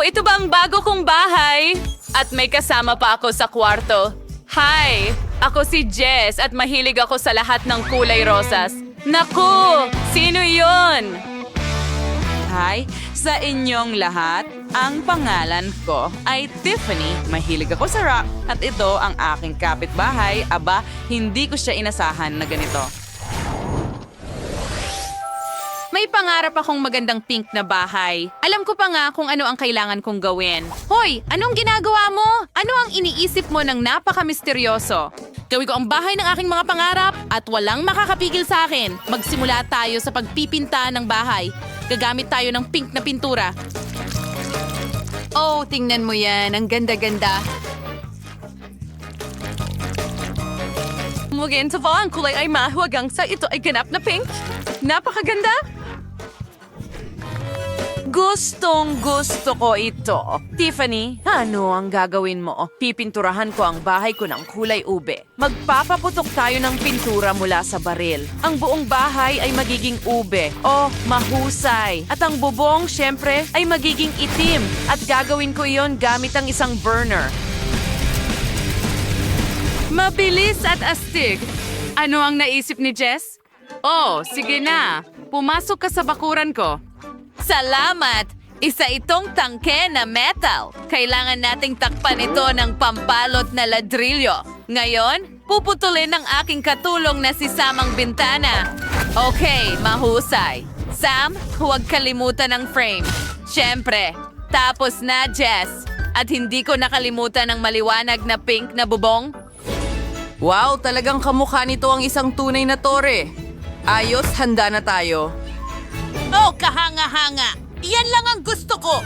ito ba ang bago kong bahay? At may kasama pa ako sa kwarto. Hi! Ako si Jess at mahilig ako sa lahat ng kulay rosas. Naku! Sino yon? Hi, sa inyong lahat, ang pangalan ko ay Tiffany. Mahilig ako sa rock at ito ang aking kapitbahay. Aba, hindi ko siya inasahan na ganito. May pangarap akong magandang pink na bahay. Alam ko pa nga kung ano ang kailangan kong gawin. Hoy, anong ginagawa mo? Ano ang iniisip mo ng napaka-misteryoso? Gawin ko ang bahay ng aking mga pangarap at walang makakapigil sa akin. Magsimula tayo sa pagpipinta ng bahay. Gagamit tayo ng pink na pintura. Oh, tingnan mo yan. Ang ganda-ganda. Mugin sa ang kulay ay mahuwagang sa ito ay ganap na pink. Napakaganda. Gustong gusto ko ito. Tiffany, ano ang gagawin mo? Pipinturahan ko ang bahay ko ng kulay ube. Magpapaputok tayo ng pintura mula sa baril. Ang buong bahay ay magiging ube. Oh, mahusay. At ang bubong, syempre, ay magiging itim. At gagawin ko iyon gamit ang isang burner. Mabilis at astig. Ano ang naisip ni Jess? Oh, sige na. Pumasok ka sa bakuran ko. Salamat! Isa itong tangke na metal. Kailangan nating takpan ito ng pampalot na ladrilyo. Ngayon, puputulin ng aking katulong na si Sam ang bintana. Okay, mahusay. Sam, huwag kalimutan ang frame. Siyempre. Tapos na, Jess. At hindi ko nakalimutan ang maliwanag na pink na bubong. Wow, talagang kamukha nito ang isang tunay na tore. Ayos, handa na tayo. Oh, kahanga-hanga! Yan lang ang gusto ko!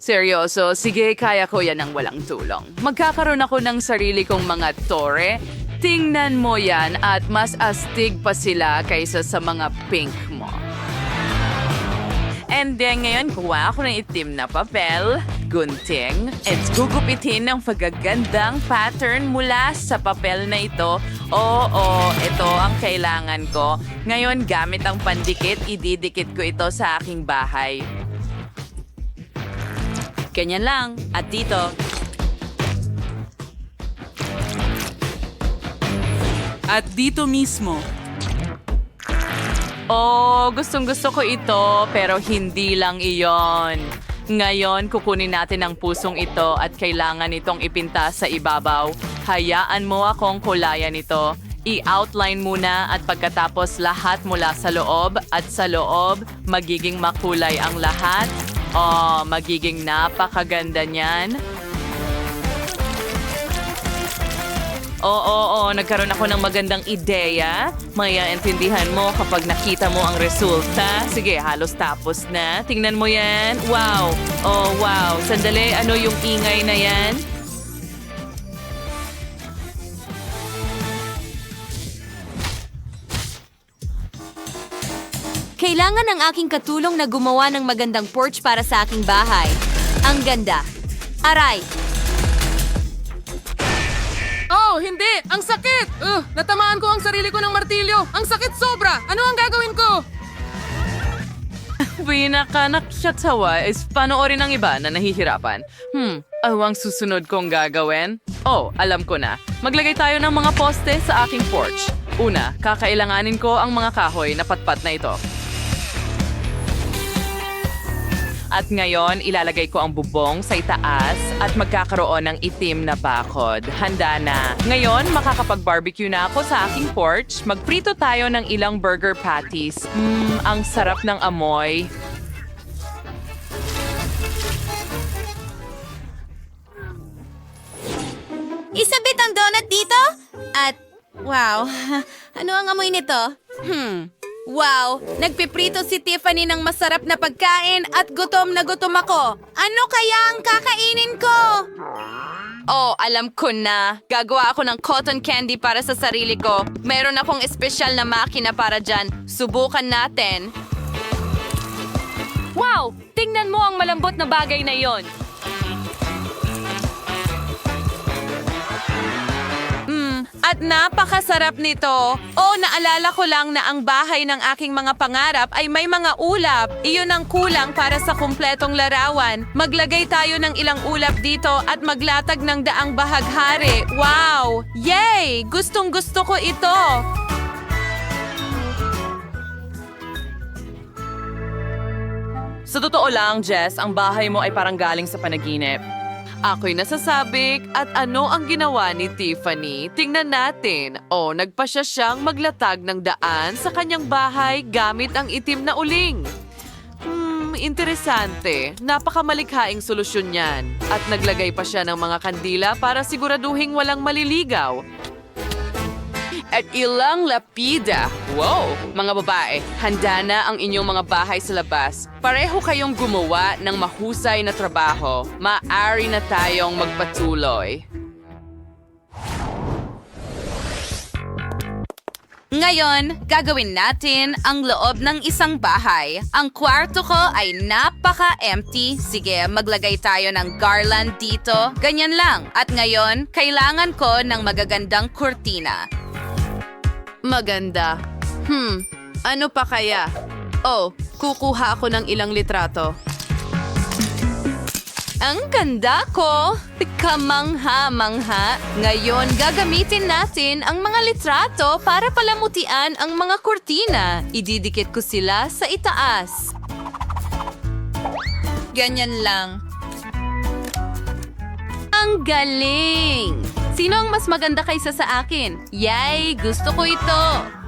Seryoso, sige, kaya ko yan ng walang tulong. Magkakaroon ako ng sarili kong mga tore. Tingnan mo yan at mas astig pa sila kaysa sa mga pink mo. And then ngayon, kuha ako ng itim na papel, gunting, at gugupitin ng pagagandang pattern mula sa papel na ito. Oo, ito ang kailangan ko. Ngayon, gamit ang pandikit, ididikit ko ito sa aking bahay. Ganyan lang. At dito. At dito mismo. Oh, gustong-gusto ko ito, pero hindi lang iyon. Ngayon, kukunin natin ang pusong ito at kailangan itong ipinta sa ibabaw. Hayaan mo akong kulayan ito. I-outline muna at pagkatapos lahat mula sa loob at sa loob, magiging makulay ang lahat. Oh, magiging napakaganda niyan. Oo, nagkaroon ako ng magandang ideya. Maiintindihan mo kapag nakita mo ang resulta. Sige, halos tapos na. Tingnan mo yan. Wow. Oh, wow. Sandali, ano yung ingay na yan? Kailangan ng aking katulong na gumawa ng magandang porch para sa aking bahay. Ang ganda. Aray! Oh, hindi! Ang sakit! Natamaan ko ang sarili ko ng martilyo! Ang sakit sobra! Ano ang gagawin ko? Pinaka-naksyatawa is panoorin ng iba na nahihirapan. Ang susunod kong gagawin? Oh, alam ko na. Maglagay tayo ng mga poste sa aking porch. Una, kakailanganin ko ang mga kahoy na patpat na ito. At ngayon, ilalagay ko ang bubong sa itaas at magkakaroon ng itim na bakod. Handa na. Ngayon, makakapag-barbecue na ako sa aking porch. Magprito tayo ng ilang burger patties. Ang sarap ng amoy. Isabit ang donut dito? At, wow, ano ang amoy nito? Wow, nagpiprito si Tiffany ng masarap na pagkain at gutom na gutom ako. Ano kaya ang kakainin ko? Oh, alam ko na. Gagawa ako ng cotton candy para sa sarili ko. Meron akong espesyal na makina para dyan. Subukan natin. Wow! Tingnan mo ang malambot na bagay na yon. At napakasarap nito. Oh, naalala ko lang na ang bahay ng aking mga pangarap ay may mga ulap. Iyon ang kulang para sa kumpletong larawan. Maglagay tayo ng ilang ulap dito at maglatag ng daang bahaghari. Wow! Yay! Gustong-gusto ko ito. Sa totoo lang, Jess, ang bahay mo ay parang galing sa panaginip. Ako'y nasasabik at ano ang ginawa ni Tiffany? Tingnan natin. Oh, nagpasya siyang maglatag ng daan sa kanyang bahay gamit ang itim na uling. Interesante. Napakamalikhaing solusyon yan. At naglagay pa siya ng mga kandila para siguraduhing walang maliligaw. At ilang lapida. Wow! Mga babae, handa na ang inyong mga bahay sa labas. Pareho kayong gumawa ng mahusay na trabaho. Maaari na tayong magpatuloy. Ngayon, gagawin natin ang loob ng isang bahay. Ang kwarto ko ay napaka-empty. Sige, maglagay tayo ng garland dito. Ganyan lang. At ngayon, kailangan ko ng magagandang kurtina. Maganda. Ano pa kaya? Oh, kukuha ako ng ilang litrato. Ang ganda ko! Kamangha-mangha. Ngayon, gagamitin natin ang mga litrato para palamutian ang mga kurtina. Ididikit ko sila sa itaas. Ganyan lang. Ang galing! Sino ang mas maganda kaysa sa akin? Yay! Gusto ko ito!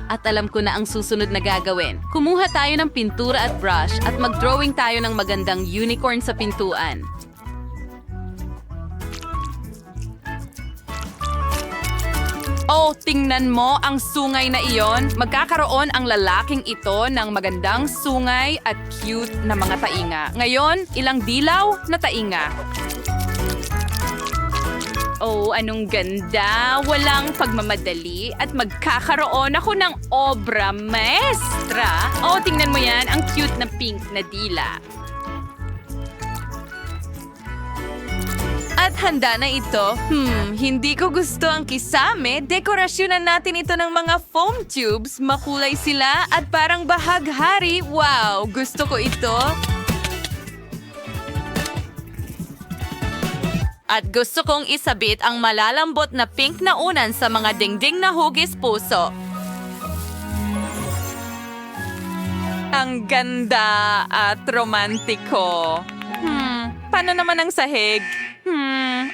At alam ko na ang susunod na gagawin. Kumuha tayo ng pintura at brush at mag-drawing tayo ng magandang unicorn sa pintuan. Oh, tingnan mo ang sungay na iyon. Magkakaroon ang lalaking ito ng magandang sungay at cute na mga tainga. Ngayon, ilang dilaw na tainga. Oh, anong ganda. Walang pagmamadali at magkakaroon ako ng obra maestra. Oh, tingnan mo yan. Ang cute na pink na dila. At handa na ito. Hindi ko gusto ang kisame. Dekorasyonan natin ito ng mga foam tubes. Makulay sila at parang bahaghari. Wow, gusto ko ito. At gusto kong isabit ang malalambot na pink na unan sa mga dingding na hugis puso. Ang ganda at romantiko. Paano naman ang sahig?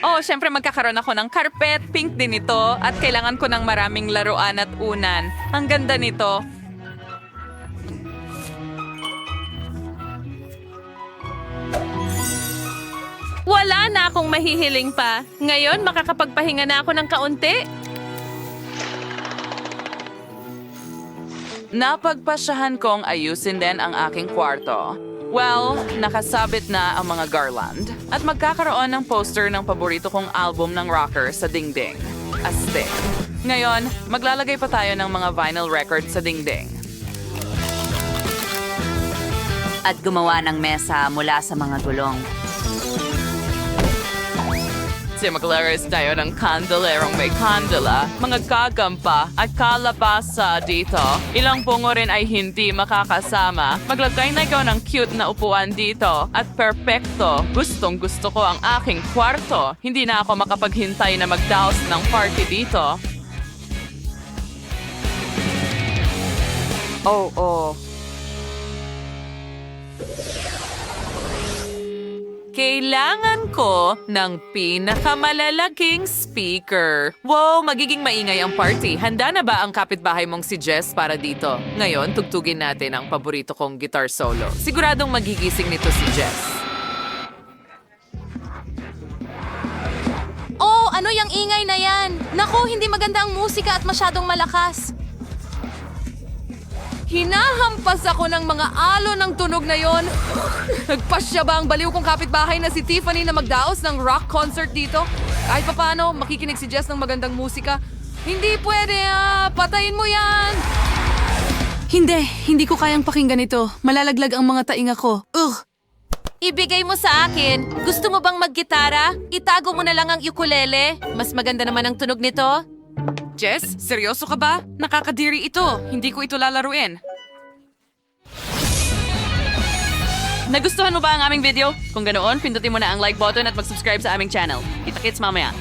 Oh, syempre magkakaroon ako ng carpet, pink din ito, at kailangan ko ng maraming laruan at unan. Ang ganda nito. Wala na akong mahihiling pa. Ngayon, makakapagpahinga na ako ng kaunti. Napagpasyahan kong ayusin din ang aking kwarto. Well, nakasabit na ang mga garland at magkakaroon ng poster ng paborito kong album ng rocker sa dingding. Astig. Ngayon, maglalagay pa tayo ng mga vinyl record sa dingding. At gumawa ng mesa mula sa mga gulong. Maglaris tayo ng kandelerong may kandela, mga gagampa at kalabasa dito. Ilang bungo rin ay hindi makakasama. Maglagay na ikaw ng cute na upuan dito at perpekto. Gustong gusto ko ang aking kwarto. Hindi na ako makapaghintay na magdaos ng party dito. Oh. Kailangan ko ng pinakamalalaking speaker. Wow, magiging maingay ang party. Handa na ba ang kapitbahay mong si Jess para dito? Ngayon, tugtugin natin ang paborito kong guitar solo. Siguradong magigising nito si Jess. Oh, ano yung ingay na yan? Naku, hindi maganda ang musika at masyadong malakas. Hinahampas ako ng mga alo ng tunog na yon. Nagpasya ba ang baliw kong kapitbahay na si Tiffany na magdaos ng rock concert dito? Kahit papaano, makikinig si Jess ng magandang musika. Hindi pwede, patayin mo yan! Hindi ko kayang pakinggan ito. Malalaglag ang mga tainga ko. Ugh! Ibigay mo sa akin. Gusto mo bang maggitara? Itago mo na lang ang ukulele. Mas maganda naman ang tunog nito. Jess, seryoso ka ba? Nakakadiri ito. Hindi ko ito lalaruin. Nagustuhan mo ba ang aming video? Kung ganoon, pindutin mo na ang like button at mag-subscribe sa aming channel. Kita-kits mamaya.